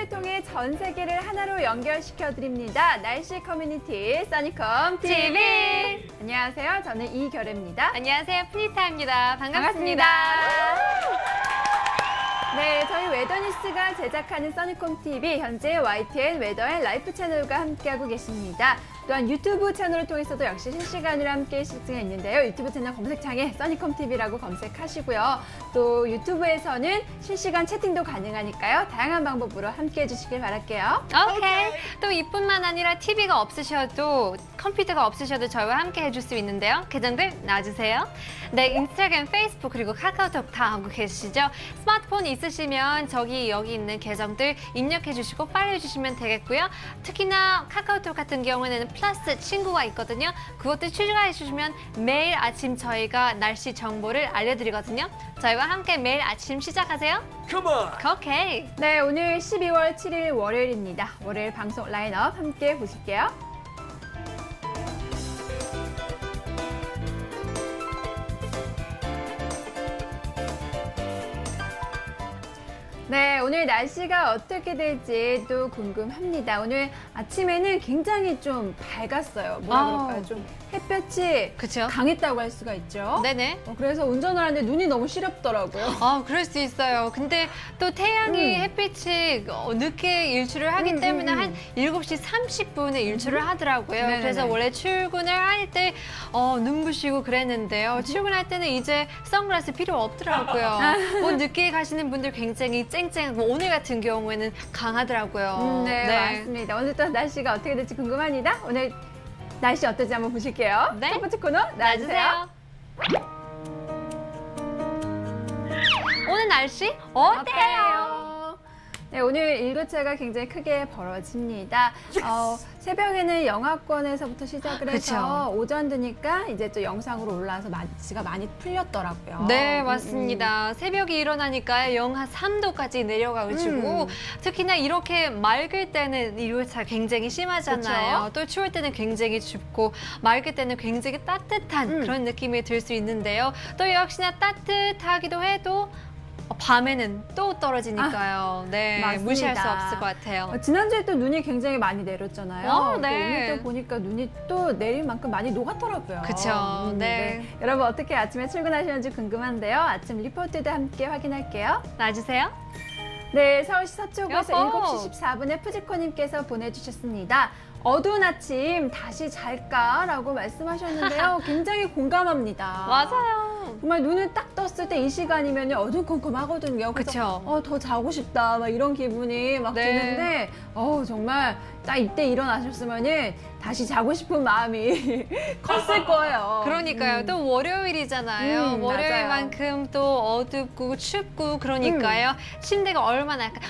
통신을 통해 전 세계를 하나로 연결시켜 드립니다. 날씨 커뮤니티 써니컴 TV. 안녕하세요. 저는 이결혜입니다. 안녕하세요. 푸니타입니다. 반갑습니다. 네, 저희 웨더뉴스가 제작하는 써니컴 TV 현재 YTN 웨더앤 라이프 채널과 함께하고 계십니다. 또한 유튜브 채널을 통해서도 역시 실시간으로 함께 실시가 있는데요. 유튜브 채널 검색창에 써니컴 TV라고 검색하시고요. 또 유튜브에서는 실시간 채팅도 가능하니까요. 다양한 방법으로 함께해 주시길 바랄게요. 오케이. 또 이뿐만 아니라 TV가 없으셔도 컴퓨터가 없으셔도 저희와 함께 해줄 수 있는데요. 계정들 놔주세요. 네, 인스타그램, 페이스북 그리고 카카오톡 다 하고 계시죠? 스마트폰 있으시면 여기 있는 계정들 입력해 주시고 팔로우 주시면 되겠고요. 특히나 카카오톡 같은 경우에는 플러스 친구가 있거든요. 그것도 추가해 주시면 매일 아침 저희가 날씨 정보를 알려드리거든요. 저희와 함께 매일 아침 시작하세요. Come on! 오케이. 네, 오늘 12월 7일 월요일입니다. 월요일 방송 라인업 함께 보실게요. 네, 오늘 날씨가 어떻게 될지 또 궁금합니다. 오늘 아침에는 굉장히 좀 밝았어요. 뭐라 그럴까요? 좀 햇볕이 그쵸? 강했다고 할 수가 있죠. 네네. 그래서 운전을 하는데 눈이 너무 시렵더라고요. 그럴 수 있어요. 근데 또 태양이 햇빛이 늦게 일출을 하기 때문에 한 7시 30분에 일출을 하더라고요. 네네네. 그래서 원래 출근을 할 때 눈부시고 그랬는데요. 출근할 때는 이제 선글라스 필요 없더라고요. 뭐 늦게 가시는 분들 굉장히 쨍쨍하고 오늘 같은 경우에는 강하더라고요. 네, 맞습니다. 오늘 또 날씨가 어떻게 될지 궁금합니다. 오늘 날씨 어떨지 한번 보실게요. 네. 첫 번째 코너 나와주세요. 오늘 날씨 어때요? 네, 오늘 일교차가 굉장히 크게 벌어집니다. 새벽에는 영하권에서부터 시작을 해서 오전 되니까 이제 또 영상으로 올라와서 날씨가 많이 풀렸더라고요. 네, 맞습니다. 새벽에 일어나니까 영하 3도까지 내려가지고 특히나 이렇게 맑을 때는 일교차 굉장히 심하잖아요. 그쵸? 또 추울 때는 굉장히 춥고 맑을 때는 굉장히 따뜻한 그런 느낌이 들 수 있는데요. 또 역시나 따뜻하기도 해도 밤에는 또 떨어지니까요. 네, 맞습니다. 무시할 수 없을 것 같아요. 지난주에 또 눈이 굉장히 많이 내렸잖아요. 네. 또 오늘 또 보니까 눈이 또 내릴 만큼 많이 녹았더라고요. 그쵸, 네. 여러분 어떻게 아침에 출근하시는지 궁금한데요. 아침 리포트도 함께 확인할게요. 놔주세요. 네, 서울시 서초구에서 여보. 7시 14분에 푸지코님께서 보내주셨습니다. 어두운 아침 다시 잘까라고 말씀하셨는데요. 굉장히 공감합니다. 맞아요. 정말 눈을 딱 떴을 때 이 시간이면 어두컴컴하거든요. 그래서 그쵸. 더 자고 싶다 막 이런 기분이 막 네. 드는데 정말 딱 이때 일어나셨으면은 다시 자고 싶은 마음이 컸을 거예요. 그러니까요. 또 월요일이잖아요. 월요일만큼 또 어둡고 춥고 그러니까요. 침대가 얼마나 약간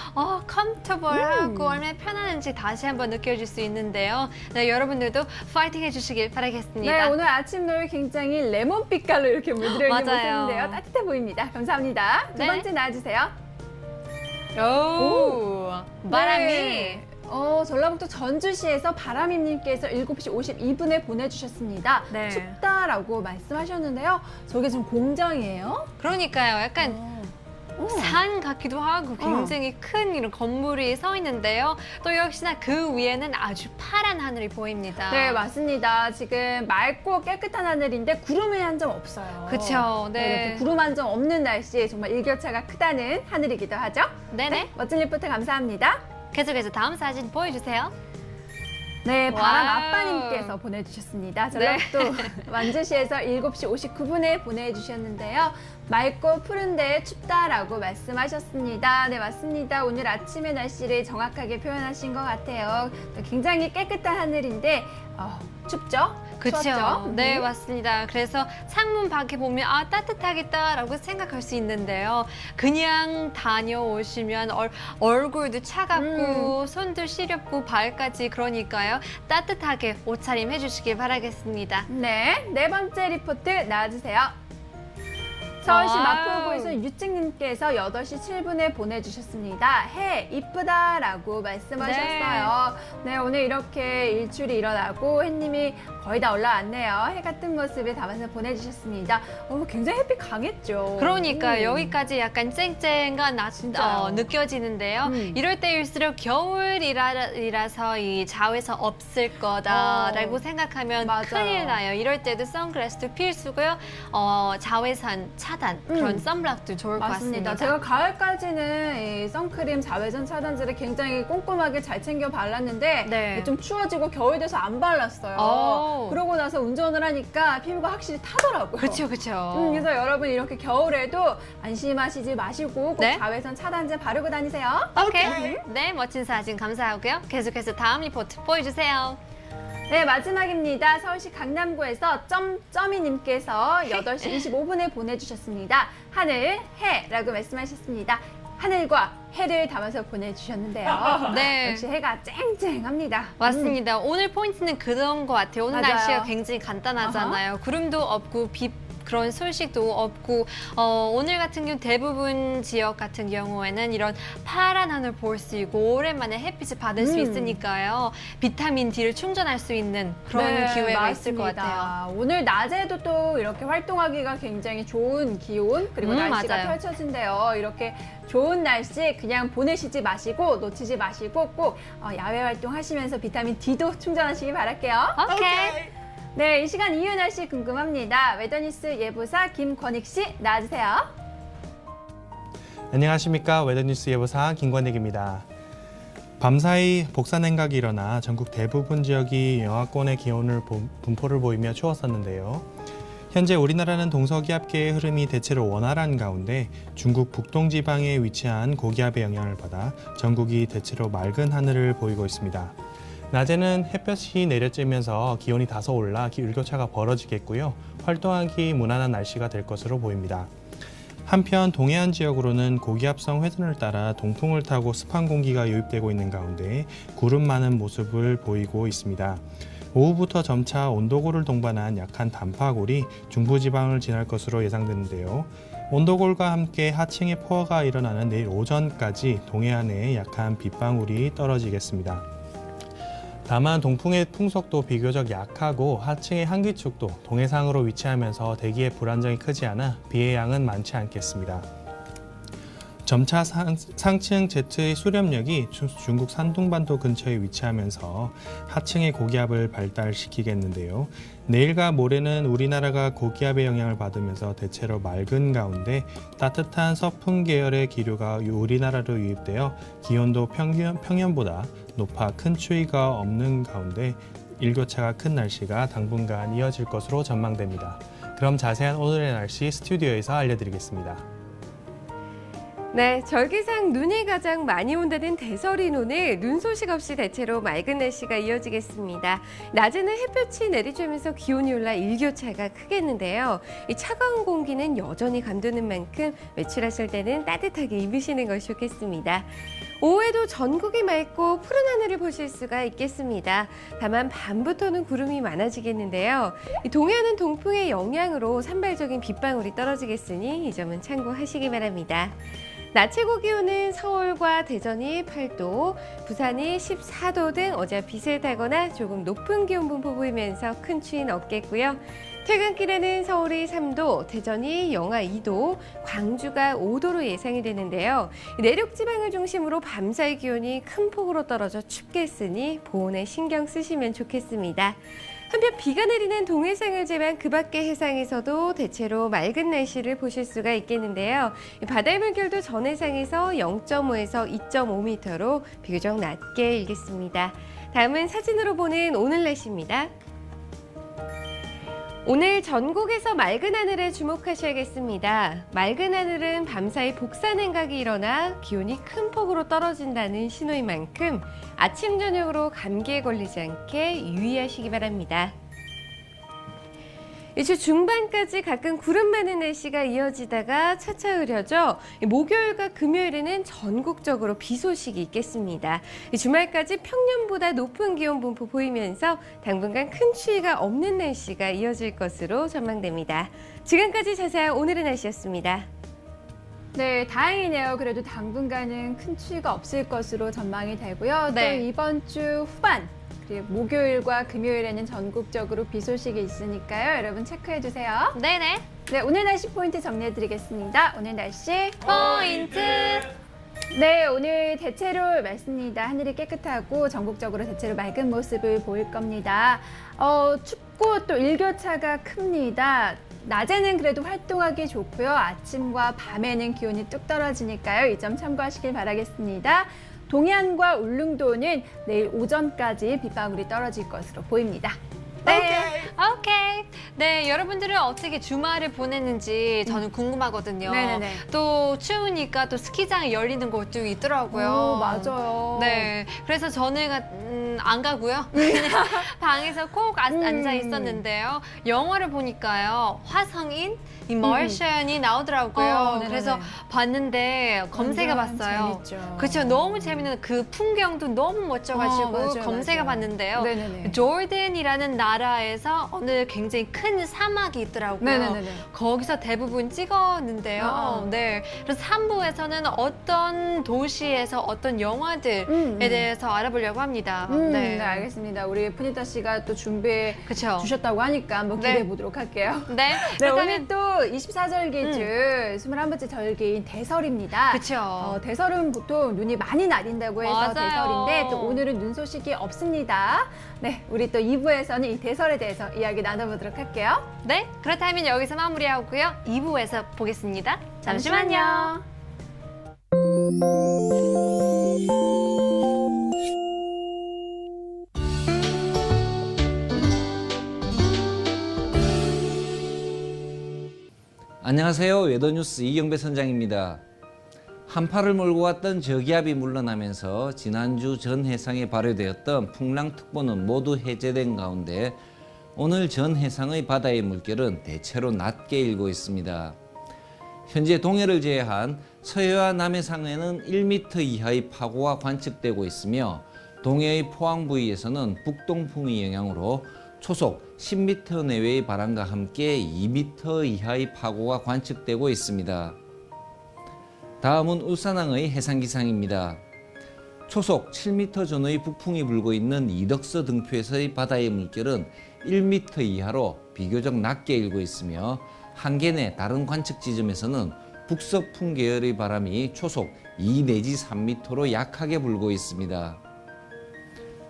컴포터블하고 얼마나 편안한지 다시 한번 느껴질 수 있는데요. 네, 여러분들도 파이팅 해주시길 바라겠습니다. 네, 오늘 아침 노을 굉장히 레몬빛깔로 이렇게 물들어 있는 맞아요. 모습인데요. 따뜻해 보입니다. 감사합니다. 두 네. 번째 나와주세요. 오, 바람이. 네. 전라북도 전주시에서 바람이님께서 7시 52분에 보내주셨습니다. 네. 춥다라고 말씀하셨는데요. 저게 지금 공장이에요? 그러니까요. 약간 산 같기도 하고 굉장히 큰 이런 건물이 서 있는데요. 또 역시나 그 위에는 아주 파란 하늘이 보입니다. 네, 맞습니다. 지금 맑고 깨끗한 하늘인데 구름이 한 점 없어요. 그쵸, 네. 이렇게 구름 한 점 없는 날씨에 정말 일교차가 크다는 하늘이기도 하죠. 네네. 멋진 리포트 감사합니다. 계속해서 다음 사진 보여주세요. 네, 바람 와우. 아빠님께서 보내주셨습니다. 전라북도 완주시에서 7시 59분에 보내주셨는데요. 맑고 푸른데 춥다라고 말씀하셨습니다. 네, 맞습니다. 오늘 아침의 날씨를 정확하게 표현하신 것 같아요. 또 굉장히 깨끗한 하늘인데 춥죠? 그렇죠. 추웠죠? 네, 맞습니다. 그래서 창문 밖에 보면 따뜻하겠다라고 생각할 수 있는데요. 그냥 다녀오시면 얼굴도 차갑고 손도 시렵고 발까지 그러니까요. 따뜻하게 옷차림 해주시길 바라겠습니다. 네, 네 번째 리포트 나와주세요. 서울시 와우. 마포구에서 유증님께서 8시 7분에 보내주셨습니다. 해 이쁘다라고 말씀하셨어요. 네, 오늘 이렇게 일출이 일어나고 해님이 거의 다 올라왔네요. 해가 뜬 모습을 담아서 보내주셨습니다. 굉장히 햇빛 강했죠. 그러니까 여기까지 약간 쨍쨍한 진짜요. 느껴지는데요. 이럴 때일수록 겨울이라서 이 자외선 없을 거다라고 생각하면 맞아요. 큰일 나요. 이럴 때도 선글라스도 필수고요. 자외선 차단 그런 선블록도 좋을 것 맞습니다. 같습니다. 제가 가을까지는 이 선크림 자외선 차단제를 굉장히 꼼꼼하게 잘 챙겨 발랐는데 네. 좀 추워지고 겨울 돼서 안 발랐어요. 오. 그러고 나서 운전을 하니까 피부가 확실히 타더라고요. 그렇죠, 그렇죠. 그래서 여러분 이렇게 겨울에도 안심하시지 마시고 꼭 네. 자외선 차단제 바르고 다니세요. 오케이. 네, 멋진 사진 감사하고요. 계속해서 다음 리포트 보여주세요. 네, 마지막입니다. 서울시 강남구에서 점점이님께서 8시 25분에 보내주셨습니다. 하늘, 해라고 말씀하셨습니다. 하늘과 해를 담아서 보내주셨는데요. 네. 역시 해가 쨍쨍합니다. 맞습니다. 오늘 포인트는 그런 것 같아요. 오늘 맞아요. 날씨가 굉장히 간단하잖아요. 구름도 없고 그런 소식도 없고 오늘 같은 경우 대부분 지역 같은 경우에는 이런 파란 하늘 볼 수 있고 오랜만에 햇빛을 받을 수 있으니까요. 비타민 D를 충전할 수 있는 그런 네, 기회가 있을 맞습니다. 것 같아요. 오늘 낮에도 또 이렇게 활동하기가 굉장히 좋은 기온 그리고 날씨가 맞아요. 펼쳐진대요. 이렇게 좋은 날씨 그냥 보내시지 마시고 놓치지 마시고 꼭 야외 활동하시면서 비타민 D도 충전하시기 바랄게요. 오케이. 네, 이 시간 이후 날씨 궁금합니다. 웨더뉴스 예보사 김권익 씨 나와주세요. 안녕하십니까. 웨더뉴스 예보사 김권익입니다. 밤사이 복사냉각이 일어나 전국 대부분 지역이 영하권의 기온을 분포를 보이며 추웠었는데요. 현재 우리나라는 동서기압계의 흐름이 대체로 원활한 가운데 중국 북동지방에 위치한 고기압의 영향을 받아 전국이 대체로 맑은 하늘을 보이고 있습니다. 낮에는 햇볕이 내려쬐면서 기온이 다소 올라 일교차가 벌어지겠고요. 활동하기 무난한 날씨가 될 것으로 보입니다. 한편 동해안 지역으로는 고기압성 회전을 따라 동풍을 타고 습한 공기가 유입되고 있는 가운데 구름 많은 모습을 보이고 있습니다. 오후부터 점차 온도골을 동반한 약한 단파골이 중부지방을 지날 것으로 예상되는데요. 온도골과 함께 하층의 포화가 일어나는 내일 오전까지 동해안에 약한 빗방울이 떨어지겠습니다. 다만 동풍의 풍속도 비교적 약하고 하층의 한기축도 동해상으로 위치하면서 대기의 불안정이 크지 않아 비의 양은 많지 않겠습니다. 점차 상층 제트의 수렴력이 중국 산둥반도 근처에 위치하면서 하층의 고기압을 발달시키겠는데요. 내일과 모레는 우리나라가 고기압의 영향을 받으면서 대체로 맑은 가운데 따뜻한 서풍 계열의 기류가 우리나라로 유입되어 기온도 평년보다 높아 큰 추위가 없는 가운데 일교차가 큰 날씨가 당분간 이어질 것으로 전망됩니다. 그럼 자세한 오늘의 날씨 스튜디오에서 알려드리겠습니다. 네, 절기상 눈이 가장 많이 온다는 대설인 오늘 눈 소식 없이 대체로 맑은 날씨가 이어지겠습니다. 낮에는 햇볕이 내리쬐면서 기온이 올라 일교차가 크겠는데요. 이 차가운 공기는 여전히 감도는 만큼 외출하실 때는 따뜻하게 입으시는 것이 좋겠습니다. 오후에도 전국이 맑고 푸른 하늘을 보실 수가 있겠습니다. 다만 밤부터는 구름이 많아지겠는데요. 이 동해안은 동풍의 영향으로 산발적인 빗방울이 떨어지겠으니 이 점은 참고하시기 바랍니다. 낮 최고 기온은 서울과 대전이 8도, 부산이 14도 등 어제와 비슷하거나 조금 높은 기온 분포 보이면서 큰 추위는 없겠고요. 퇴근길에는 서울이 3도, 대전이 영하 2도, 광주가 5도로 예상이 되는데요. 내륙 지방을 중심으로 밤사이 기온이 큰 폭으로 떨어져 춥겠으니 보온에 신경 쓰시면 좋겠습니다. 한편 비가 내리는 동해상을 제외한 그 밖의 해상에서도 대체로 맑은 날씨를 보실 수가 있겠는데요. 바다의 물결도 전해상에서 0.5에서 2.5m로 비교적 낮게 일겠습니다. 다음은 사진으로 보는 오늘 날씨입니다. 오늘 전국에서 맑은 하늘에 주목하셔야겠습니다. 맑은 하늘은 밤사이 복사냉각이 일어나 기온이 큰 폭으로 떨어진다는 신호인 만큼 아침 저녁으로 감기에 걸리지 않게 유의하시기 바랍니다. 주 중반까지 가끔 구름 많은 날씨가 이어지다가 차차 흐려져 목요일과 금요일에는 전국적으로 비 소식이 있겠습니다. 주말까지 평년보다 높은 기온 분포 보이면서 당분간 큰 추위가 없는 날씨가 이어질 것으로 전망됩니다. 지금까지 자세한 오늘의 날씨였습니다. 네, 다행이네요. 그래도 당분간은 큰 추위가 없을 것으로 전망이 되고요. 네. 또 이번 주 후반, 그리고 목요일과 금요일에는 전국적으로 비 소식이 있으니까요. 여러분 체크해 주세요. 네네. 네, 오늘 날씨 포인트 정리해 드리겠습니다. 오늘 날씨 포인트. 네, 오늘 대체로 맑습니다. 하늘이 깨끗하고 전국적으로 대체로 맑은 모습을 보일 겁니다. 춥고 또 일교차가 큽니다. 낮에는 그래도 활동하기 좋고요. 아침과 밤에는 기온이 뚝 떨어지니까요. 이 점 참고하시길 바라겠습니다. 동해안과 울릉도는 내일 오전까지 빗방울이 떨어질 것으로 보입니다. 네. 오케이. 네, 여러분들은 어떻게 주말을 보냈는지 저는 궁금하거든요. 네네네. 또 추우니까 또 스키장이 열리는 곳도 있더라고요. 오, 맞아요. 네, 그래서 저는 안 가고요. 그냥 방에서 꼭 앉아 있었는데요. 영화를 보니까요, 화성인, 이 머시언이 나오더라고요. 네네네. 그래서 봤는데 검색해봤어요. 재밌죠. 그렇죠, 너무 재밌는 그 풍경도 너무 멋져가지고 맞아요, 검색해봤는데요. 네네네. 조던이라는 나라에서 어느 굉장히 큰 사막이 있더라고요. 네네네. 거기서 대부분 찍었는데요. 네, 그래서 3부에서는 어떤 도시에서 어떤 영화들에 대해서 알아보려고 합니다. 네, 알겠습니다. 우리 푸니타 씨가 또 준비해 그렇죠. 주셨다고 하니까 한번 네. 기대해 보도록 할게요. 네, 네, 그렇다면 오늘 또 24절기 중 21번째 절기인 대설입니다. 그렇죠. 대설은 보통 눈이 많이 내린다고 해서 맞아요. 대설인데 또 오늘은 눈 소식이 없습니다. 네, 우리 또 2부에서는 이 대설에 대해서 이야기 나눠보도록 할게요. 네, 그렇다면 여기서 마무리하고요. 2부에서 보겠습니다. 잠시만요. 안녕하세요. 외도뉴스 이경배 선장입니다. 한파를 몰고 왔던 저기압이 물러나면서 지난주 전 해상에 발효되었던 풍랑특보는 모두 해제된 가운데 오늘 전 해상의 바다의 물결은 대체로 낮게 일고 있습니다. 현재 동해를 제외한 서해와 남해상에는 1m 이하의 파고가 관측되고 있으며 동해의 포항 부위에서는 북동풍의 영향으로 초속 10m 내외의 바람과 함께 2m 이하의 파고가 관측되고 있습니다. 다음은 울산항의 해상기상입니다. 초속 7m 전후의 북풍이 불고 있는 이덕서 등표에서의 바다의 물결은 1m 이하로 비교적 낮게 일고 있으며 한계 내 다른 관측 지점에서는 북서풍 계열의 바람이 초속 2 내지 3m로 약하게 불고 있습니다.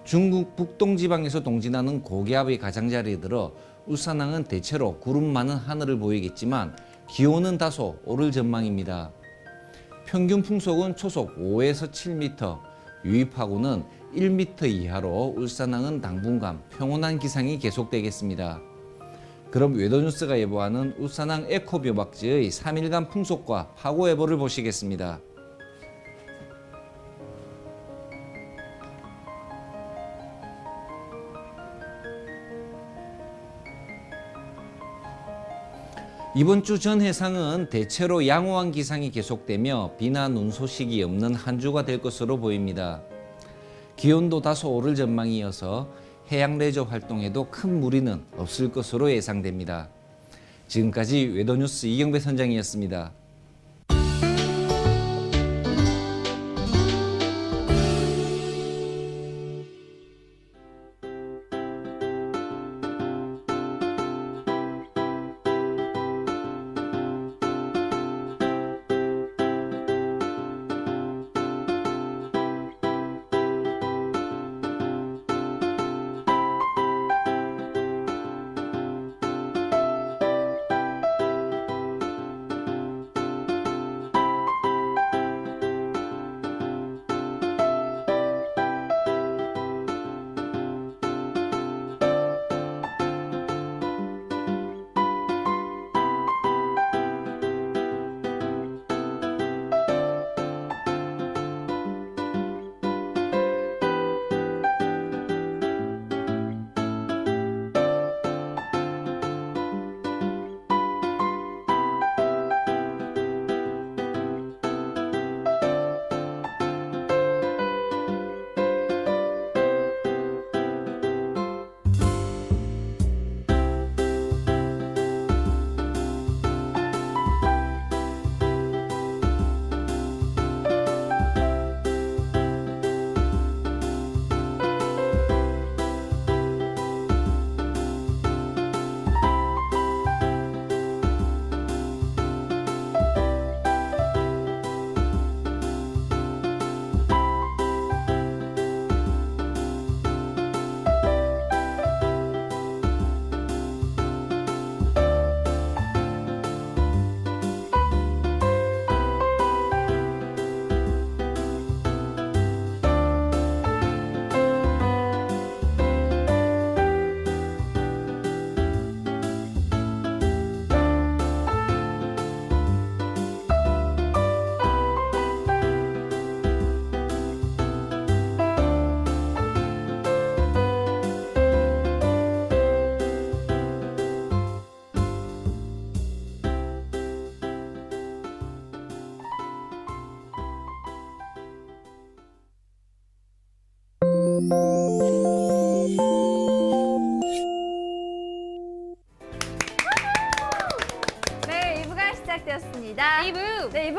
중국 북동지방에서 동진하는 고기압의 가장자리에 들어 울산항은 대체로 구름 많은 하늘을 보이겠지만 기온은 다소 오를 전망입니다. 평균 풍속은 초속 5에서 7m, 유입하고는 1m 이하로 울산항은 당분간 평온한 기상이 계속되겠습니다. 그럼 외도뉴스가 예보하는 울산항 에코묘박지의 3일간 풍속과 파고 예보를 보시겠습니다. 이번 주 전 해상은 대체로 양호한 기상이 계속되며 비나 눈 소식이 없는 한 주가 될 것으로 보입니다. 기온도 다소 오를 전망이어서 해양 레저 활동에도 큰 무리는 없을 것으로 예상됩니다. 지금까지 외도뉴스 이경배 선장이었습니다.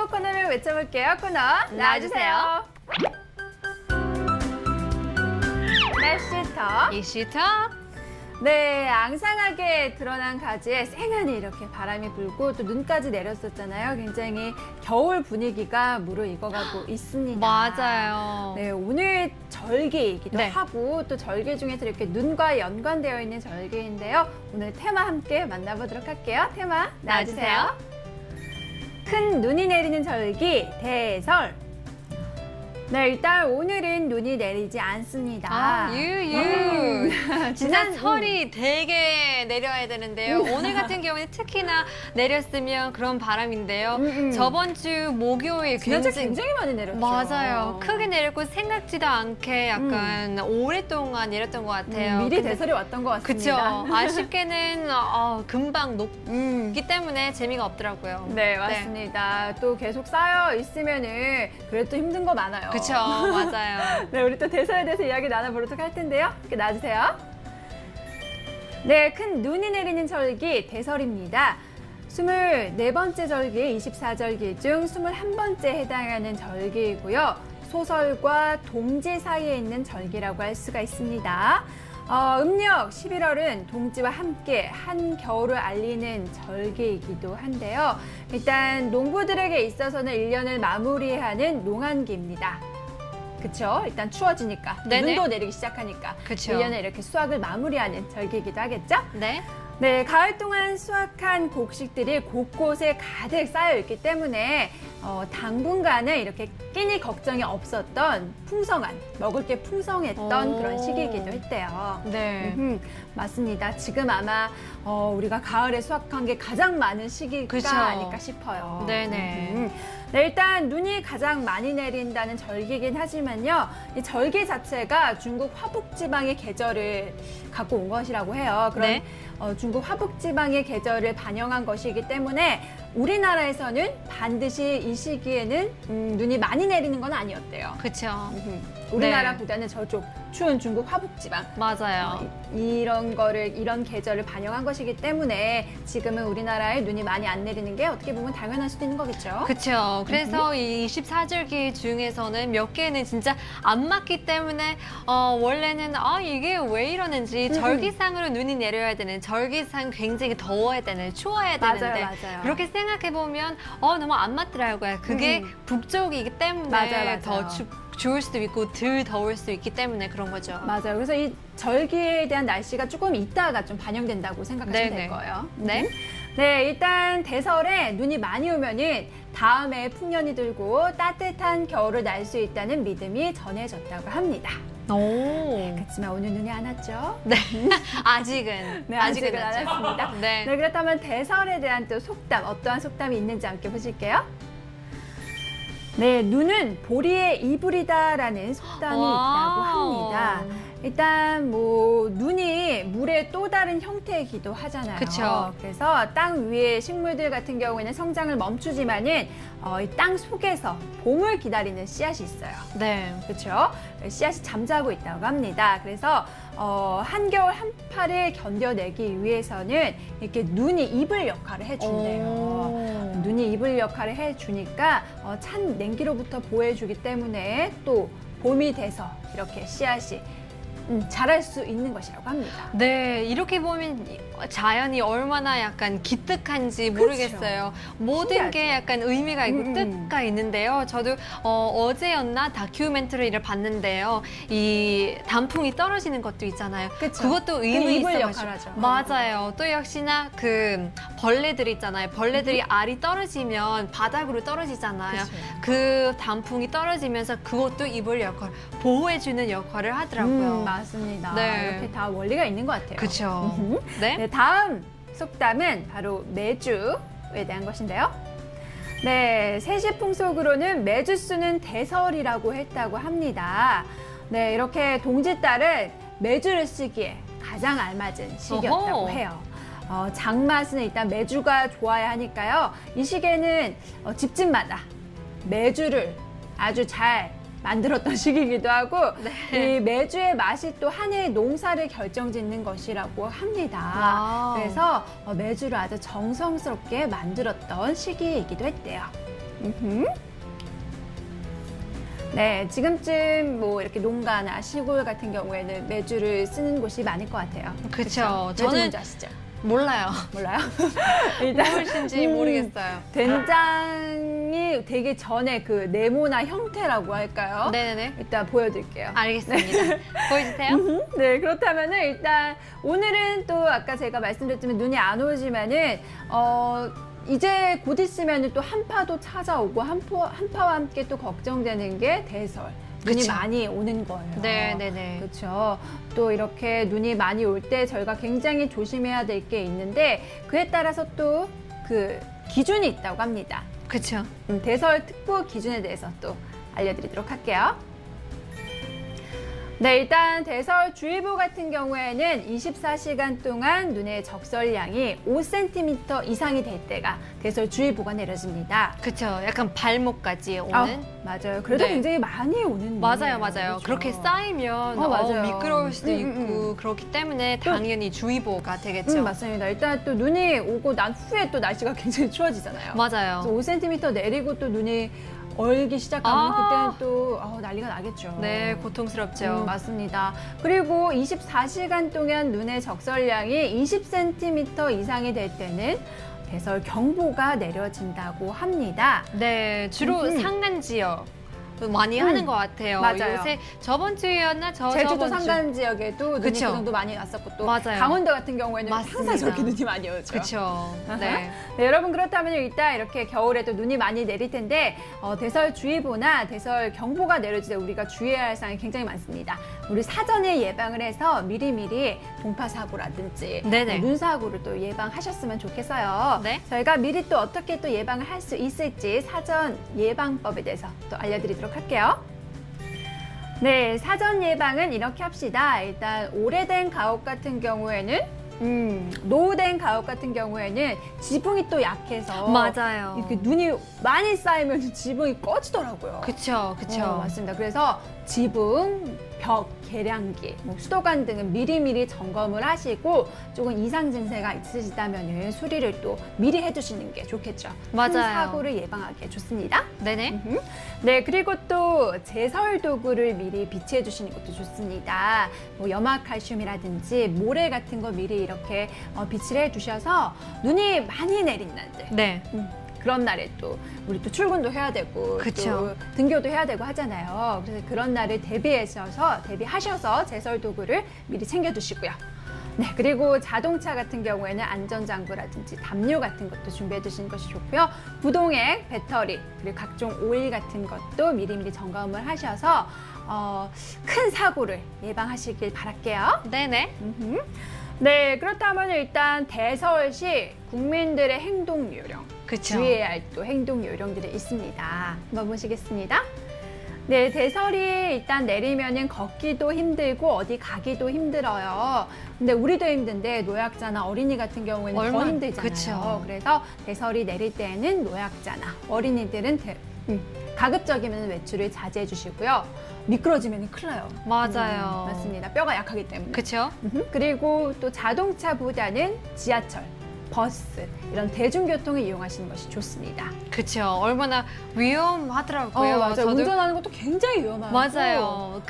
스포츠 코너를 외쳐볼게요. 코너 나와주세요. 날씨터. 이슈터. 네, 앙상하게 드러난 가지에 쌩하니 이렇게 바람이 불고 또 눈까지 내렸었잖아요. 굉장히 겨울 분위기가 무르익어가고 있습니다. 맞아요. 네, 오늘 절기이기도 네. 하고 또 절기 중에서 이렇게 눈과 연관되어 있는 절기인데요. 오늘 테마 함께 만나보도록 할게요. 테마 나와주세요. 큰 눈이 내리는 절기 대설. 네, 일단 오늘은 눈이 내리지 않습니다. 유유. 진짜 지난- 설이 되게 내려야 되는데요. 오늘 같은 경우는 특히나 내렸으면 그런 바람인데요. 저번 주 목요일 지난주 굉장히 많이 내렸죠. 맞아요. 크게 내렸고 생각지도 않게 약간 오랫동안 내렸던 것 같아요. 미리 근데- 대설이 왔던 것 그쵸. 같습니다. 아쉽게는 금방 녹기 때문에 재미가 없더라고요. 네, 맞습니다. 또 계속 쌓여 있으면은 그래도 힘든 거 많아요. 그쵸. 맞아요. 네, 우리 또 대설에 대해서 이야기 나눠보도록 할 텐데요. 이렇게 놔주세요. 네, 큰 눈이 내리는 절기 대설입니다. 24번째 절기, 24절기 중 21번째에 해당하는 절기이고요. 소설과 동지 사이에 있는 절기라고 할 수가 있습니다. 음력 11월은 동지와 함께 한겨울을 알리는 절기이기도 한데요. 일단 농부들에게 있어서는 1년을 마무리하는 농한기입니다. 그쵸? 일단 추워지니까, 네네. 눈도 내리기 시작하니까 그쵸. 1년에 이렇게 수확을 마무리하는 절기이기도 하겠죠? 네. 네, 가을 동안 수확한 곡식들이 곳곳에 가득 쌓여 있기 때문에 당분간은 이렇게 끼니 걱정이 없었던 풍성한, 먹을 게 풍성했던 오. 그런 시기이기도 했대요. 네. 맞습니다. 지금 아마 우리가 가을에 수확한 게 가장 많은 시기가 그쵸. 아닐까 싶어요. 네네. 네, 일단 눈이 가장 많이 내린다는 절기이긴 하지만요. 이 절기 자체가 중국 화북지방의 계절을 갖고 온 것이라고 해요. 그런 네. 중국 화북지방의 계절을 반영한 것이기 때문에 우리나라에서는 반드시 이 시기에는 눈이 많이 내리는 건 아니었대요. 그쵸. 우리나라보다는 저쪽 추운 중국 화북지방 맞아요. 이런 계절을 반영한 것이기 때문에 지금은 우리나라에 눈이 많이 안 내리는 게 어떻게 보면 당연할 수도 있는 거겠죠. 그렇죠. 그래서 이 24절기 중에서는 몇 개는 진짜 안 맞기 때문에 원래는 이게 왜 이러는지 절기상으로 눈이 내려야 되는, 절기상 굉장히 더워야 되는, 추워야 되는데 맞아요. 그렇게 생각해 보면 너무 안 맞더라고요. 그게 북쪽이기 때문에 맞아요. 더 좋을 수도 있고 덜 더울 수 있기 때문에 그런 거죠. 맞아요. 그래서 이 절기에 대한 날씨가 조금 있다가 좀 반영된다고 생각하시면 네네. 될 거예요. 네. 네, 일단 대설에 눈이 많이 오면은 다음에 풍년이 들고 따뜻한 겨울을 날 수 있다는 믿음이 전해졌다고 합니다. 오. 그렇지만 오늘 눈이 안 왔죠? 네. 아직은. 네, 아직은 안 아직은 왔습니다. 네. 네, 그렇다면 대설에 대한 또 속담, 어떠한 속담이 있는지 함께 보실게요. 네, 눈은 보리의 이불이다라는 속담이 있다고 합니다. 일단 눈이 물의 또 다른 형태이기도 하잖아요. 그쵸. 그래서 땅 위의 식물들 같은 경우에는 성장을 멈추지만은 이 땅 속에서 봄을 기다리는 씨앗이 있어요. 네. 그렇죠? 씨앗이 잠자고 있다고 합니다. 그래서 한겨울 한파를 견뎌내기 위해서는 이렇게 눈이 이불 역할을 해준대요. 눈이 이불 역할을 해주니까 찬 냉기로부터 보호해주기 때문에 또 봄이 돼서 이렇게 씨앗이 자랄 수 있는 것이라고 합니다. 네, 이렇게 보면 자연이 얼마나 약간 기특한지 모르겠어요. 모든 게 약간 의미가 있고 뜻가 있는데요. 저도 어제였나 다큐멘터리를 봤는데요. 이 단풍이 떨어지는 것도 있잖아요. 그쵸. 그것도 의미 이불 있어가지고. 역할을 하죠. 맞아요. 또 역시나 그 벌레들 있잖아요. 벌레들이 알이 떨어지면 바닥으로 떨어지잖아요. 그쵸. 그 단풍이 떨어지면서 그것도 이불 역할, 보호해주는 역할을 하더라고요. 맞습니다. 네. 이렇게 다 원리가 있는 것 같아요. 그렇죠. 네. 네, 다음 속담은 바로 매주에 대한 것인데요. 네, 세시풍속으로는 매주 쓰는 대설이라고 했다고 합니다. 네, 이렇게 동짓달은 매주를 쓰기에 가장 알맞은 시기였다고 어허. 해요. 장맛은 일단 매주가 좋아야 하니까요. 이 시기에는 집집마다 매주를 아주 잘 만들었던 시기이기도 하고 이 매주의 맛이 또 한 해의 농사를 결정짓는 것이라고 합니다. 와우. 그래서 매주를 아주 정성스럽게 만들었던 시기이기도 했대요. 네, 지금쯤 뭐 이렇게 농가나 시골 같은 경우에는 메주를 쓰는 곳이 많을 것 같아요. 그쵸. 메주 저는 뭔지 아시죠? 몰라요. 몰라요? 일단 무엇인지 모르겠어요. 된장이 되기 전에 그 네모나 형태라고 할까요? 네네네. 일단 보여드릴게요. 알겠습니다. 보여주세요. 네, 그렇다면은 일단 오늘은 또 아까 제가 말씀드렸지만 눈이 안 오지만은 이제 곧 있으면은 또 한파도 찾아오고 한파와 함께 또 걱정되는 게 대설. 눈이 그쵸. 많이 오는 거예요. 네네네. 그렇죠. 또 이렇게 눈이 많이 올 때 저희가 굉장히 조심해야 될 게 있는데 그에 따라서 또 그 기준이 있다고 합니다. 그쵸. 대설특보 기준에 대해서 또 알려드리도록 할게요. 네, 일단 대설주의보 같은 경우에는 24시간 동안 눈의 적설량이 5cm 이상이 될 때가 대설주의보가 내려집니다. 그쵸. 약간 발목까지 오는. 맞아요. 그래도 네. 굉장히 많이 오는 맞아요, 눈이에요. 맞아요. 그렇죠. 그렇게 쌓이면 맞아요. 미끄러울 수도 음, 있고 그렇기 때문에 당연히 주의보가 되겠죠. 맞습니다. 일단 또 눈이 오고 난 후에 또 날씨가 굉장히 추워지잖아요. 맞아요. 그래서 5cm 내리고 또 눈이 얼기 시작하면 아. 그때는 또 난리가 나겠죠. 네, 고통스럽죠. 맞습니다. 그리고 24시간 동안 눈의 적설량이 20cm 이상이 될 때는 대설 경보가 내려진다고 합니다. 네, 주로 음. 산간 지역 많이 하는 것 같아요. 맞아요. 요새 저번 주였나 제주도 저번 주. 산간 지역에도 눈이 그 그쵸. 정도 많이 왔었고 또 맞아요. 강원도 같은 경우에는 맞습니다. 항상 저렇게 눈이 많이 오죠. 그쵸. 네. 네, 여러분 그렇다면 일단 이렇게 겨울에도 눈이 많이 내릴 텐데 대설주의보나 대설경보가 내려질 때 우리가 주의해야 할 사항이 굉장히 많습니다. 우리 사전에 예방을 해서 미리미리 동파사고라든지 네네. 눈사고를 또 예방하셨으면 좋겠어요. 네. 저희가 미리 또 어떻게 또 예방을 할 수 있을지 사전 예방법에 대해서 또 알려드리도록 할게요. 네, 사전 예방은 이렇게 합시다. 일단 오래된 가옥 같은 경우에는 노후된 가옥 같은 경우에는 지붕이 또 약해서 맞아요. 이렇게 눈이 많이 쌓이면 지붕이 꺼지더라고요. 그쵸, 그쵸. 맞습니다. 그래서 지붕, 벽, 계량기, 수도관 등은 미리미리 점검을 하시고 조금 이상 증세가 있으시다면 수리를 또 미리 해주시는 게 좋겠죠. 맞아요. 큰 사고를 예방하기에 좋습니다. 네네. 네, 그리고 또 제설 도구를 미리 비치해 주시는 것도 좋습니다. 뭐 염화칼슘이라든지 모래 같은 거 미리 이렇게 비치를 해 주셔서 눈이 많이 내린 날들. 네. 그런 날에 또 우리 또 출근도 해야 되고 그쵸. 또 등교도 해야 되고 하잖아요. 그래서 그런 날을 대비하셔서 제설 도구를 미리 챙겨 두시고요. 네, 그리고 자동차 같은 경우에는 안전장구라든지 담요 같은 것도 준비해 두시는 것이 좋고요. 부동액, 배터리, 그리고 각종 오일 같은 것도 미리미리 점검을 하셔서 큰 사고를 예방하시길 바랄게요. 네네. 네, 그렇다면 일단 대설 시 국민들의 행동 요령, 그쵸. 주의해야 할 또 행동 요령들이 있습니다. 한번 보시겠습니다. 네, 대설이 일단 내리면은 걷기도 힘들고 어디 가기도 힘들어요. 근데 우리도 힘든데 노약자나 어린이 같은 경우에는 더 얼마나- 힘들잖아요. 그쵸. 그래서 대설이 내릴 때는 노약자나 어린이들은 가급적이면 외출을 자제해 주시고요. 미끄러지면 큰일 나요. 맞아요. 맞습니다. 뼈가 약하기 때문에. 그쵸. 그리고 또 자동차보다는 지하철, 버스 이런 대중교통을 이용하시는 것이 좋습니다. 그쵸. 얼마나 위험하더라고요. 맞아요. 저도 운전하는 것도 굉장히 위험하고 맞아요.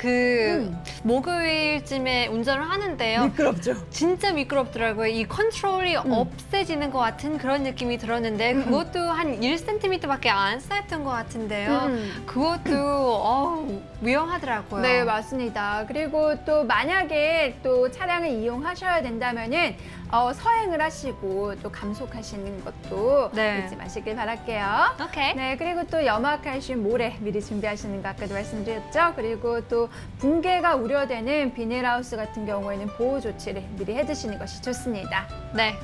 목요일쯤에 운전을 하는데요. 미끄럽죠. 진짜 미끄럽더라고요. 이 컨트롤이 없애지는 것 같은 그런 느낌이 들었는데 그것도 한 1cm밖에 안 쌓였던 것 같은데요. 그것도 위험하더라고요. 네, 맞습니다. 그리고 또 만약에 또 차량을 이용하셔야 된다면은 서행을 하시고 또 감속하시는 것도 네. 잊지 마시길 바랄게요. 오케이. 네, 그리고 또 염화칼슘 모래 미리 준비하시는 거 아까도 말씀드렸죠. 그리고 또 붕괴가 우려되는 비닐하우스 같은 경우에는 보호 조치를 미리 해두시는 것이 좋습니다. 네.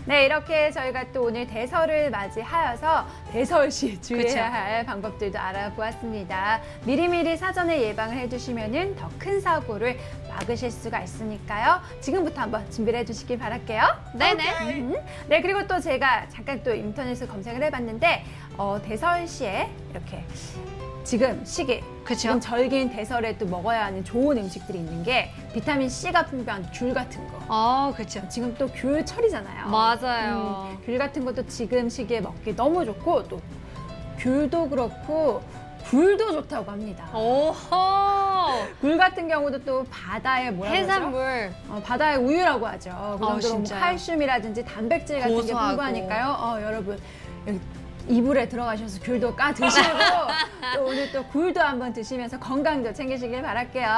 네, 이렇게 저희가 또 오늘 대설을 맞이하여서 대설 시 주의해야 그쵸. 할 방법들도 알아보았습니다. 미리미리 사전에 예방을 해두시면은 더 큰 사고를 막으실 수가 있으니까요. 지금부터 한번 준비를 해주시길 바랄게요. 네네. 네, 그리고 또 제가 잠깐 또 인터넷에 검색을 해봤는데 대설 시에 이렇게 지금 시기, 그쵸. 지금 절기인 대설에 또 먹어야 하는 좋은 음식들이 있는 게 비타민 C가 풍부한 귤 같은 거. 그쵸. 지금 또 귤철이잖아요. 맞아요. 귤 같은 것도 지금 시기에 먹기 너무 좋고 또 귤도 그렇고 굴도 좋다고 합니다. 오호. 굴 같은 경우도 또 바다의 뭐라고 하죠? 해산물. 바다의 우유라고 하죠. 그 정도로 뭐 진짜요? 칼슘이라든지 단백질 같은 게 고소하고. 풍부하니까요. 여러분 여기 이불에 들어가셔서 귤도 까 드시고 또 오늘 또 굴도 한번 드시면서 건강도 챙기시길 바랄게요.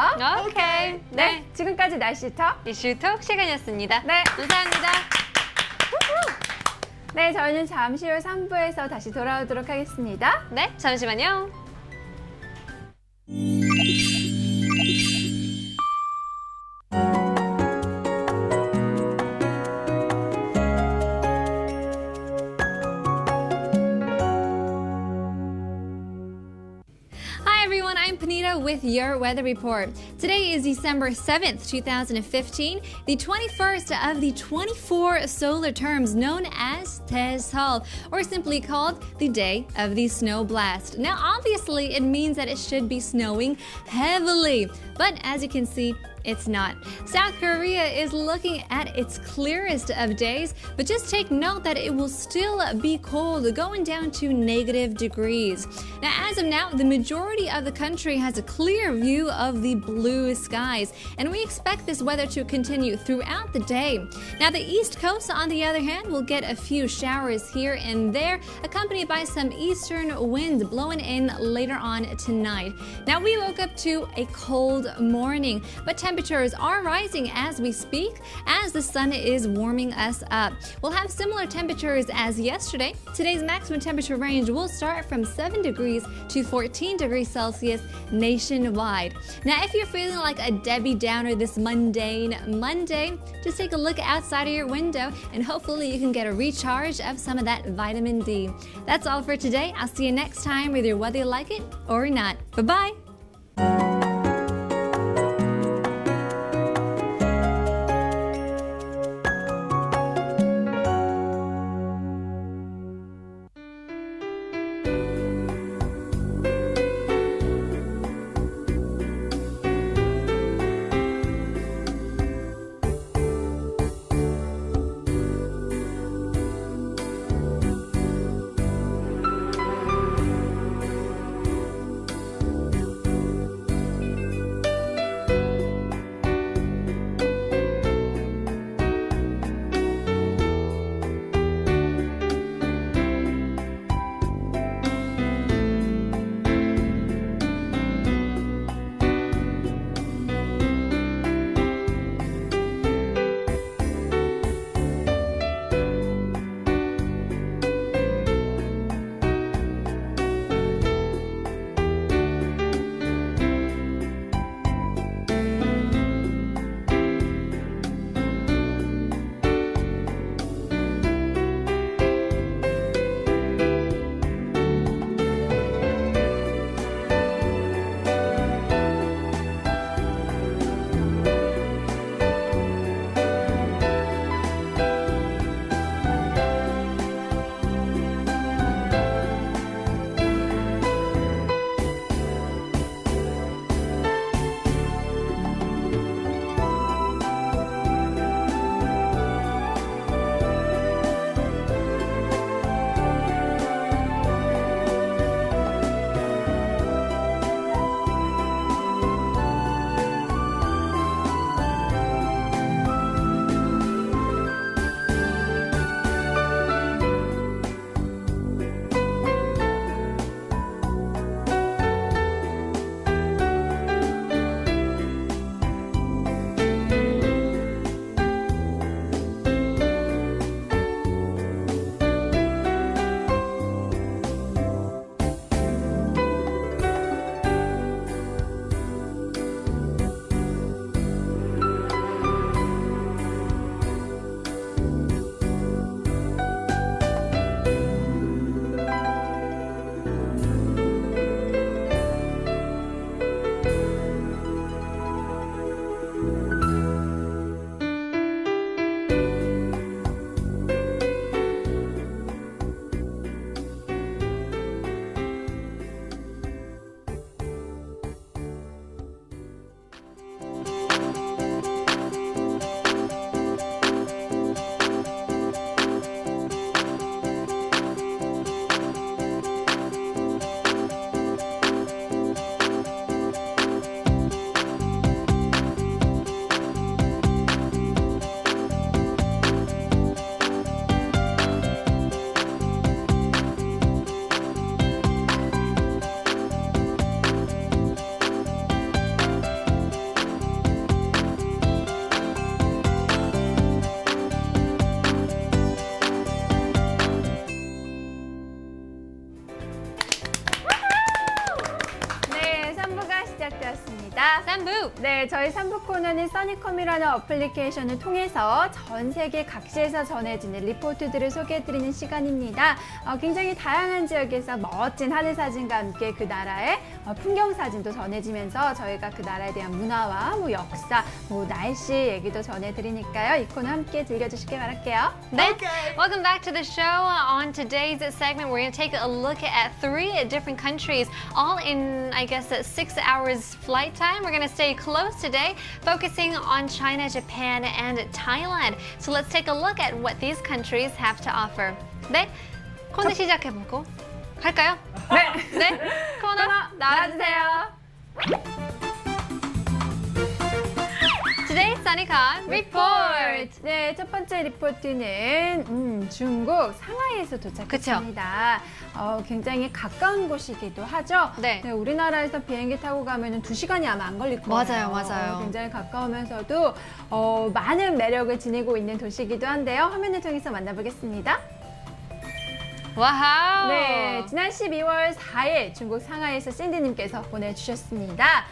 오케이. 네. 지금까지 날씨터. 이슈톡 시간이었습니다. 네. 감사합니다. 네, 저희는 잠시 후 3부에서 다시 돌아오도록 하겠습니다. 네, 잠시만요. Hi everyone, I'm Panita with your weather report. Today is December 7th, 2015, the 21st of the 24 solar terms known as Taesol, or simply called the Day of the Snow Blast. Now obviously it means that it should be snowing heavily, but as you can see, it's not. South Korea is looking at its clearest of days, but just take note that it will still be cold, going down to negative degrees. Now, as of now, the majority of the country has a clear view of the blue skies, and we expect this weather to continue throughout the day. Now, the East Coast, on the other hand, will get a few showers here and there, accompanied by some eastern winds blowing in later on tonight. Now, we woke up to a cold morning, but temperatures are rising as we speak as the sun is warming us up. We'll have similar temperatures as yesterday. Today's maximum temperature range will start from 7 degrees to 14 degrees Celsius nationwide. Now, if you're feeling like a Debbie Downer this mundane Monday, just take a look outside of your window and hopefully you can get a recharge of some of that vitamin D. That's all for today. I'll see you next time, whether you like it or not. Bye-bye. 3부. 네, 저희 3부 코너는 써니컴이라는 어플리케이션을 통해서 전 세계 각지에서 전해지는 리포트들을 소개해드리는 시간입니다. 굉장히 다양한 지역에서 멋진 하늘 사진과 함께 그 나라의 풍경 사진도 전해지면서 저희가 그 나라에 대한 문화와 뭐 역사, 뭐 날씨 얘기도 전해드리니까요. 이 코너 함께 즐겨주시길 바랄게요. 네. Welcome back to the show. On today's segment, we're going to take a look at 3 different countries, all in, I guess, 6 hours flight time. We're going to stay close today, focusing on China, Japan, and Thailand. So let's take a look at what these countries have to offer. 네, 코너 시작해보고 갈까요? 네, 코너 나와주세요. Today's SunnyCon Report. 네, 첫 번째 리포트는 중국 상하이에서 도착했습니다. 굉장히 가까운 곳이기도 하죠. 네. 우리나라에서 비행기 타고 가면은 2시간이 아마 안 걸릴 거예요. 맞아요. 굉장히 가까우면서도 많은 매력을 지니고 있는 도시이기도 한데요. 화면을 통해서 만나보겠습니다. 와우. 네, 지난 12월 4일 중국 상하이에서 샌디님께서 보내주셨습니다.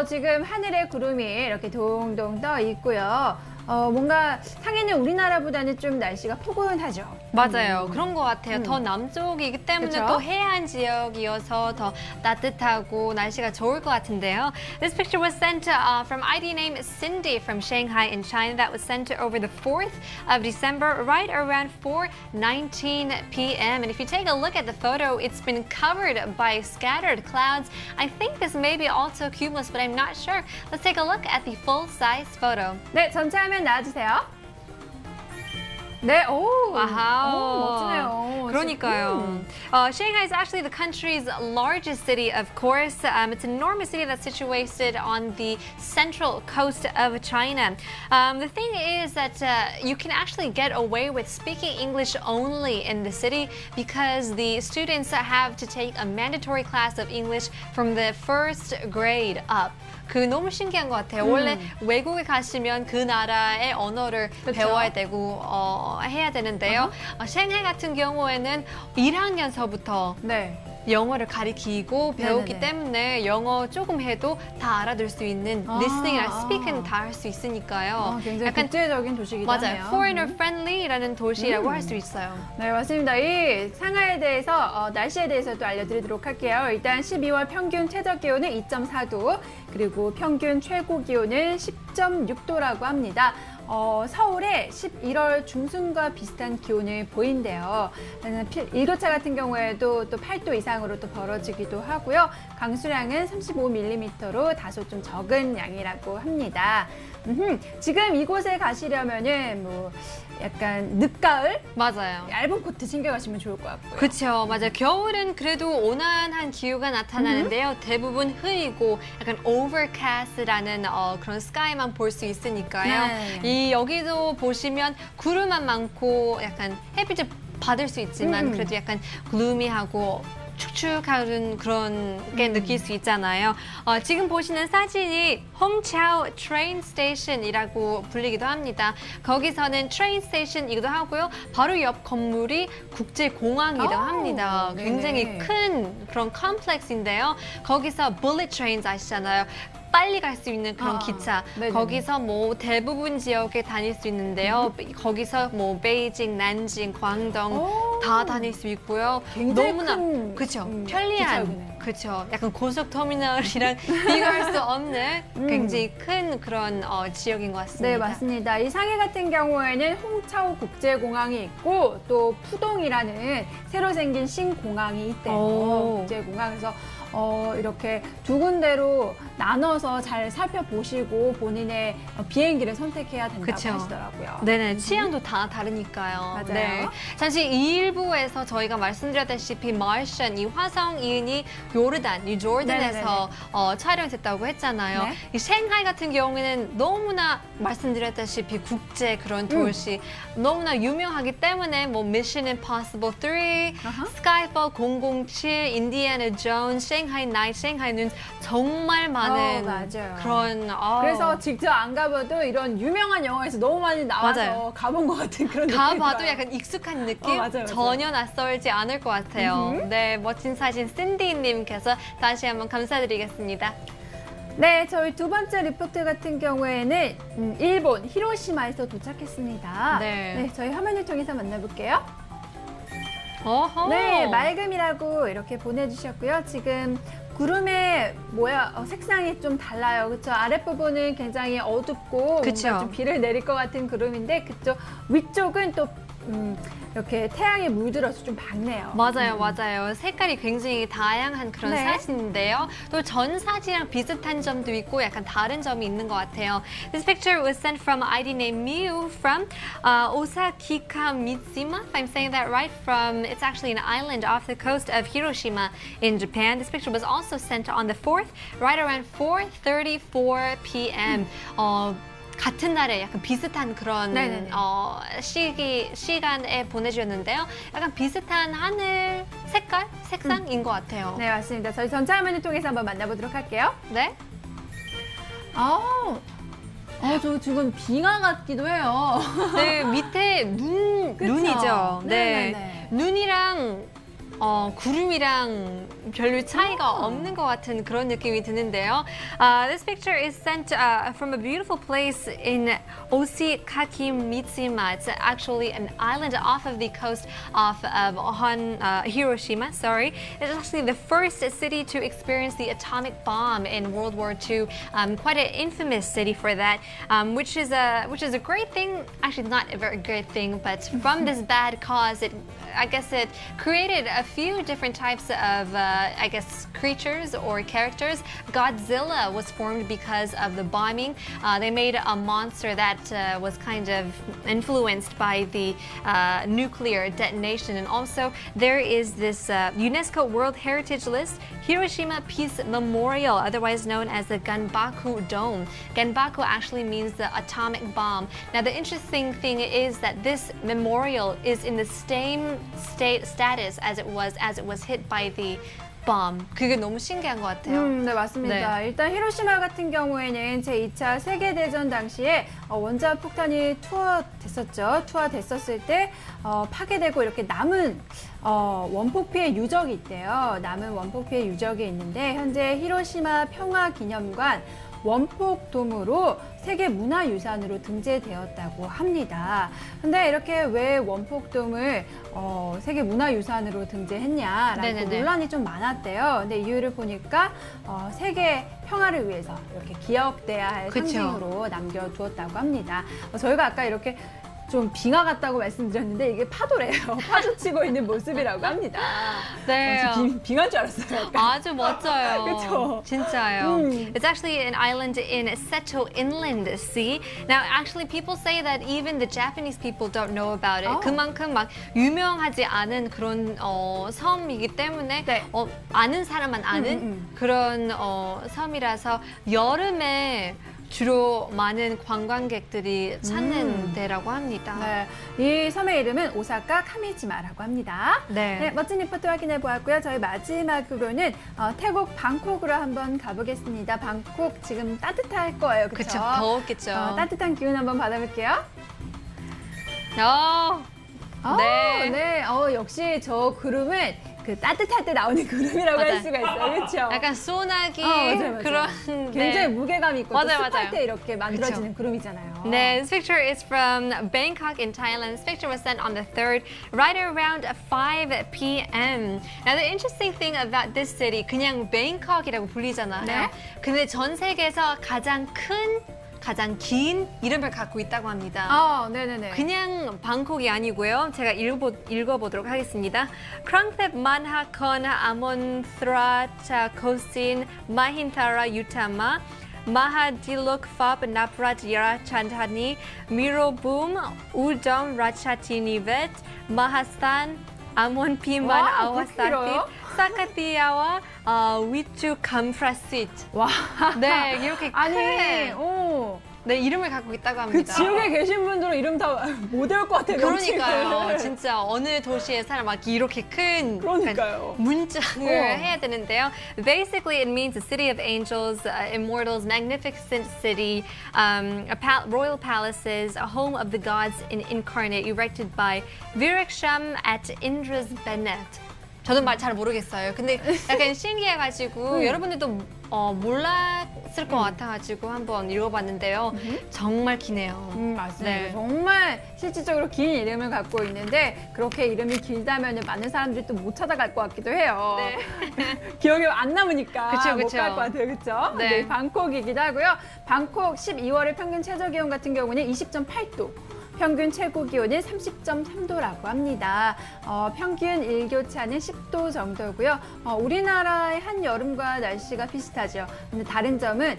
지금 하늘에 구름이 이렇게 동동 떠 있고요. 뭔가 상해는 우리나라보다는 좀 날씨가 포근하죠. 맞아요. 그런 것 같아요. 더 남쪽이기 때문에 그쵸? 또 해안 지역이어서 더 따뜻하고 날씨가 좋을 것 같은데요. This picture was sent from ID name Cindy from Shanghai in China. That was sent over the 4th of December, right around 4:19 p.m. And if you take a look at the photo, it's been covered by scattered clouds. I think this may be also cumulus, but I'm not sure. Let's take a look at the full-size photo. 네, 전체 화면 나와주세요. 네, 멋지네요. 그러니까요. Shanghai is actually the country's largest city, of course. It's an enormous city that's situated on the central coast of China. The thing is that you can actually get away with speaking English only in the city because the students have to take a mandatory class of English from the first grade up. 너무 신기한 것 같아요. 원래 외국에 가시면 그 나라의 언어를 그쵸? 배워야 되고 해야 되는데요. 샹하이 같은 경우에는 1학년서부터 네. 영어를 가리키고 배우기 네네네. 때문에 영어 조금 해도 다 알아들 수 있는 listening이랑 speaking은 다 할 수 있으니까요. 굉장히 약간 국제적인 도시이기도 맞아요. 하네요. foreigner friendly라는 도시라고 할 수 있어요. 네, 맞습니다. 이 상하이에 대해서 날씨에 대해서도 알려드리도록 할게요. 일단 12월 평균 최저 기온은 2.4도, 그리고 평균 최고 기온은 10.6도라고 합니다. 서울에 11월 중순과 비슷한 기온을 보인대요. 일교차 같은 경우에도 또 8도 이상으로 또 벌어지기도 하고요. 강수량은 35mm로 다소 좀 적은 양이라고 합니다. 지금 이곳에 가시려면은 뭐 약간 늦가을 맞아요. 얇은 코트 챙겨가시면 좋을 것 같고요. 그렇죠. 맞아요. 겨울은 그래도 온화한 기후가 나타나는데요. 대부분 흐리고 약간 overcast라는 그런 스카이만 볼 수 있으니까요. 네. 여기도 보시면 구름만 많고 약간 햇빛을 받을 수 있지만 그래도 약간 gloomy하고 축축한 그런 게 느낄 수 있잖아요. 지금 보시는 사진이 홍차오 트레인 스테이션이라고 불리기도 합니다. 거기서는 트레인 스테이션이기도 하고요. 바로 옆 건물이 국제공항이기도 합니다. 네네. 굉장히 큰 그런 컴플렉스인데요. 거기서 bullet trains 아시잖아요. 빨리 갈 수 있는 그런 기차. 네네네. 거기서 뭐 대부분 지역에 다닐 수 있는데요. 거기서 뭐 베이징, 난징, 광동 다 다닐 수 있고요. 굉장히 너무나 큰, 그렇죠. 기차역이네요. 편리한 그렇죠. 약간 고속터미널이랑 비교할 수 없는 굉장히 큰 그런 지역인 것 같습니다. 네, 맞습니다. 이 상해 같은 경우에는 홍차오 국제공항이 있고 또 푸동이라는 새로 생긴 신공항이 있대요. 국제공항. 그래서 이렇게 두 군데로 나눠서 잘 살펴보시고 본인의 비행기를 선택해야 된다고 그쵸. 하시더라고요. 네네, 취향도 다 다르니까요. 맞아요. 네. 잠시 2일부에서 저희가 말씀드렸다시피 마르션, 이 화성 이은이 요르단, 이 조던에서 촬영됐다고 했잖아요. 네. 이 샹하이 같은 경우에는 너무나 말씀드렸다시피 국제 그런 도시, 너무나 유명하기 때문에 뭐 Mission Impossible 3, Skyfall 007, 인디애나 존스, 샹하이 나이트, 샹하이 눈 정말 많은 맞아요. 그런 그래서 직접 안 가봐도 이런 유명한 영화에서 너무 많이 나와서 맞아요. 가본 것 같은 그런 느낌이 가봐도 들어요. 약간 익숙한 느낌? 맞아요. 전혀 낯설지 않을 것 같아요. 네, 멋진 사진 신디님께서 다시 한번 감사드리겠습니다. 네, 저희 두 번째 리포트 같은 경우에는 일본 히로시마에서 도착했습니다. 네. 저희 화면을 통해서 만나볼게요. 어허. 네, 맑음이라고 이렇게 보내주셨고요. 지금 구름의 색상이 좀 달라요. 그렇죠? 아랫부분은 굉장히 어둡고 그쵸. 뭔가 좀 비를 내릴 것 같은 구름인데 그쪽 위쪽은 또 이렇게 태양이 물들어서 좀 밝네요. 맞아요, 맞아요. 색깔이 굉장히 다양한 그런 네. 사진인데요. 또 전 사진이랑 비슷한 점도 있고 약간 다른 점이 있는 것 같아요. This picture was sent from ID name Miu from Osakika Mitsima, if I'm saying that right. It's actually an island off the coast of Hiroshima in Japan. This picture was also sent on the 4th, right around 4:34 p.m. 같은 날에 약간 비슷한 그런 네네네. 시간에 보내주셨는데요. 약간 비슷한 하늘 색상인 것 같아요. 네, 맞습니다. 저희 전체 화면을 통해서 한번 만나보도록 할게요. 네? 저 지금 빙하 같기도 해요. 네, 밑에 그쵸? 눈이죠. 네. 네네네. 눈이랑 구름이랑 별로 차이가 없는 것 같은 그런 느낌이 드는데요. This picture is sent from a beautiful place in Osakimitsima. It's actually an island off of the coast of Hiroshima. Sorry, it's actually the first city to experience the atomic bomb in World War II. Quite an infamous city for that, which is a great thing. Actually, not a very great thing, but from this bad cause, I guess it created a few different types of, creatures or characters. Godzilla was formed because of the bombing. They made a monster that was kind of influenced by the nuclear detonation. And also, there is this UNESCO World Heritage List, Hiroshima Peace Memorial, otherwise known as the Ganbaku Dome. Ganbaku actually means the atomic bomb. Now, the interesting thing is that this memorial is in the same status as it was hit by the bomb. 그게 너무 신기한 것 같아요. 네, 맞습니다. 네. 일단 히로시마 같은 경우에는 제2차 세계대전 당시에 원자 폭탄이 투하됐었을 때 파괴되고 이렇게 남은 원폭 피해 유적이 있대요. 남은 원폭 피해 유적이 있는데 현재 히로시마 평화기념관 원폭돔으로 세계문화유산으로 등재되었다고 합니다. 근데 이렇게 왜 원폭돔을 세계문화유산으로 등재했냐라고 네네네. 논란이 좀 많았대요. 근데 이유를 보니까 세계 평화를 위해서 이렇게 기억돼야 할 그쵸. 상징으로 남겨두었다고 합니다. 저희가 아까 이렇게 좀 빙하 같다고 말씀드렸는데 이게 파도래요. 파도 치고 있는 모습이라고 합니다. 네. 빙하인 줄 알았어요. 약간. 아주 멋져요. 그쵸? 진짜요. It's actually an island in Seto Inland Sea. Now, actually, people say that even the Japanese people don't know about it. 그만큼 막 유명하지 않은 그런 섬이기 때문에 네. 아는 사람만 아는 그런 섬이라서 여름에 주로 많은 관광객들이 찾는 데라고 합니다. 네, 이 섬의 이름은 오사카 카미지마라고 합니다. 네. 멋진 리포트 확인해 보았고요. 저희 마지막으로는 태국 방콕으로 한번 가보겠습니다. 방콕 지금 따뜻할 거예요. 그쵸, 그렇죠? 더웠겠죠. 따뜻한 기운 한번 받아볼게요. 네. 네. 역시 저 구름은 그 따뜻할 때 나오는 구름이라고 맞아요. 할 수가 있어요. 그렇죠? 약간 소나기 맞아요. 그런 굉장히 네. 무게감이 있고 또 맞아요, 습할 맞아요. 때 이렇게 만들어지는 구름이잖아요. 네, this picture is from Bangkok in Thailand. This picture was sent on the 3rd, right around 5 p.m. Now, the interesting thing about this city, 그냥 Bangkok이라고 불리잖아요. 네. 근데 전 세계에서 가장 긴 이름을 갖고 있다고 합니다. 네네네. 그냥 방콕이 아니고요. 제가 읽어보도록 하겠습니다. 크랑펁 만하콘 아몬트라차 코신 마힌타라 유타마 마하딜록 팝 나프라트 야라찬타니 미로붐 우점 라차티니벳 마하스탄 아몬피만 와, 그렇게 아와사핏 길어요? 사카티아와 위추 감프라시트. 와. 네, 이렇게 아니, 큰 네, 이름을 갖고 있다고 그 합니다. 지역에 계신 분들은 이름 다 못 외울 것 같아요. 그러니까요. 명칭을. 진짜 어느 도시에 살아 막 이렇게 큰 그러니까요. 문장을 해야 되는데요. Basically, it means the city of angels, immortals, magnificent city, royal palaces, a home of the gods incarnate, erected by Viraksham at Indra's Bennett. 저도 말 잘 모르겠어요. 근데 약간 신기해가지고 여러분들도 몰랐을 것 같아가지고 한번 읽어봤는데요. 정말 기네요. 맞습니다. 네. 정말 실질적으로 긴 이름을 갖고 있는데 그렇게 이름이 길다면 많은 사람들이 또 못 찾아갈 것 같기도 해요. 네. 기억이 안 남으니까 그쵸, 못 그쵸. 갈 것 같아요. 그렇죠? 네. 방콕이기도 하고요. 방콕 12월의 평균 최저 기온 같은 경우는 20.8도. 평균 최고 기온은 30.3도라고 합니다. 평균 일교차는 10도 정도고요. 우리나라의 한여름과 날씨가 비슷하죠. 근데 다른 점은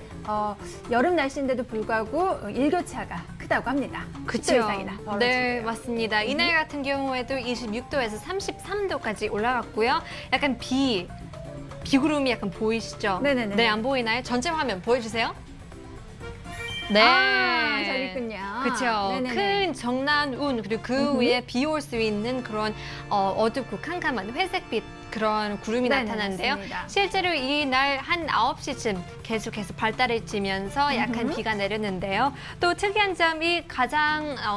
여름 날씨인데도 불구하고 일교차가 크다고 합니다. 10도 이상이나 네, 벌어진대요. 맞습니다. 이날 같은 경우에도 26도에서 33도까지 올라갔고요. 약간 비구름이 약간 보이시죠? 네네네. 네, 안 보이나요? 전체 화면 보여주세요. 네. 아, 저기 있군요. 그렇죠. 네네네. 큰 정난운 그리고 그 위에 비 올 수 있는 그런 어둡고 캄캄한 회색빛 그런 구름이 네네, 나타나는데요. 맞습니다. 실제로 이날 한 9시쯤 계속해서 발달해지면서 약간 비가 내렸는데요. 또 특이한 점이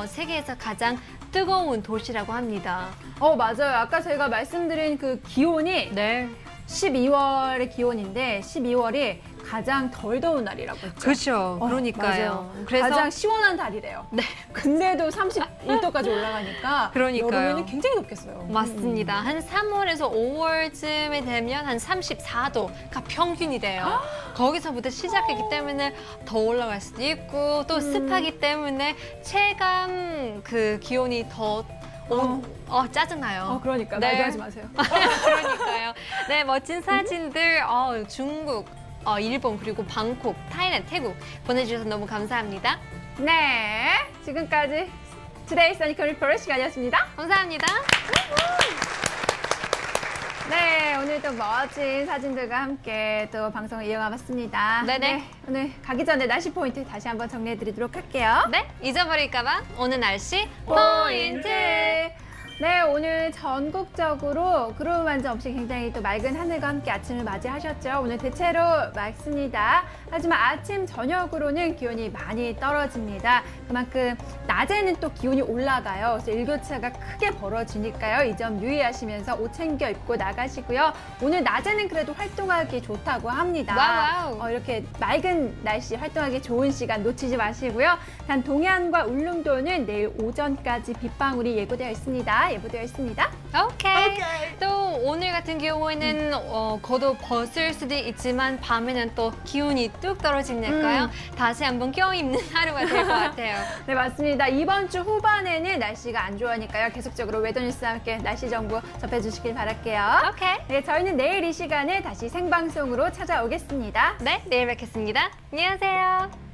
세계에서 가장 뜨거운 도시라고 합니다. 맞아요. 아까 제가 말씀드린 그 기온이 네. 12월의 기온인데 12월이 가장 덜 더운 날이라고 했죠. 그렇죠. 그러니까요. 맞아요. 그래서 가장 시원한 달이래요. 네. 근데도 31도까지 올라가니까 그러니까요. 여름에는 굉장히 덥겠어요. 맞습니다. 한 3월에서 5월쯤에 되면 한 34도가 평균이 돼요. 거기서부터 시작했기 때문에 더 올라갈 수도 있고 또 습하기 때문에 체감 그 기온이 더 짜증나요. 그러니까 네. 말도 하지 마세요. 그러니까요. 네, 멋진 사진들 중국, 일본 그리고 방콕, 타이랜드, 태국 보내주셔서 너무 감사합니다. 네, 지금까지 Today Sunny Report 시간이었습니다. 감사합니다. 네, 오늘 또 멋진 사진들과 함께 또 방송을 이어가봤습니다. 네네. 오늘 가기 전에 날씨 포인트 다시 한번 정리해드리도록 할게요. 네, 잊어버릴까봐 오늘 날씨 포인트! 네, 오늘 전국적으로 구름 한 점 없이 굉장히 또 맑은 하늘과 함께 아침을 맞이하셨죠. 오늘 대체로 맑습니다. 하지만 아침, 저녁으로는 기온이 많이 떨어집니다. 그만큼 낮에는 또 기온이 올라가요. 그래서 일교차가 크게 벌어지니까요. 이 점 유의하시면서 옷 챙겨 입고 나가시고요. 오늘 낮에는 그래도 활동하기 좋다고 합니다. 와우. 이렇게 맑은 날씨 활동하기 좋은 시간 놓치지 마시고요. 단 동해안과 울릉도는 내일 오전까지 빗방울이 예보되어 있습니다. 오케이. 또 오늘 같은 경우에는 겉옷 벗을 수도 있지만 밤에는 또 기온이 뚝 떨어지니까요. 다시 한번 껴입는 하루가 될 것 같아요. 네, 맞습니다. 이번 주 후반에는 날씨가 안 좋으니까요. 계속적으로 웨더뉴스와 함께 날씨 정보 접해주시길 바랄게요. 오케이. 네, 저희는 내일 이 시간에 다시 생방송으로 찾아오겠습니다. 네, 내일 뵙겠습니다. 안녕하세요.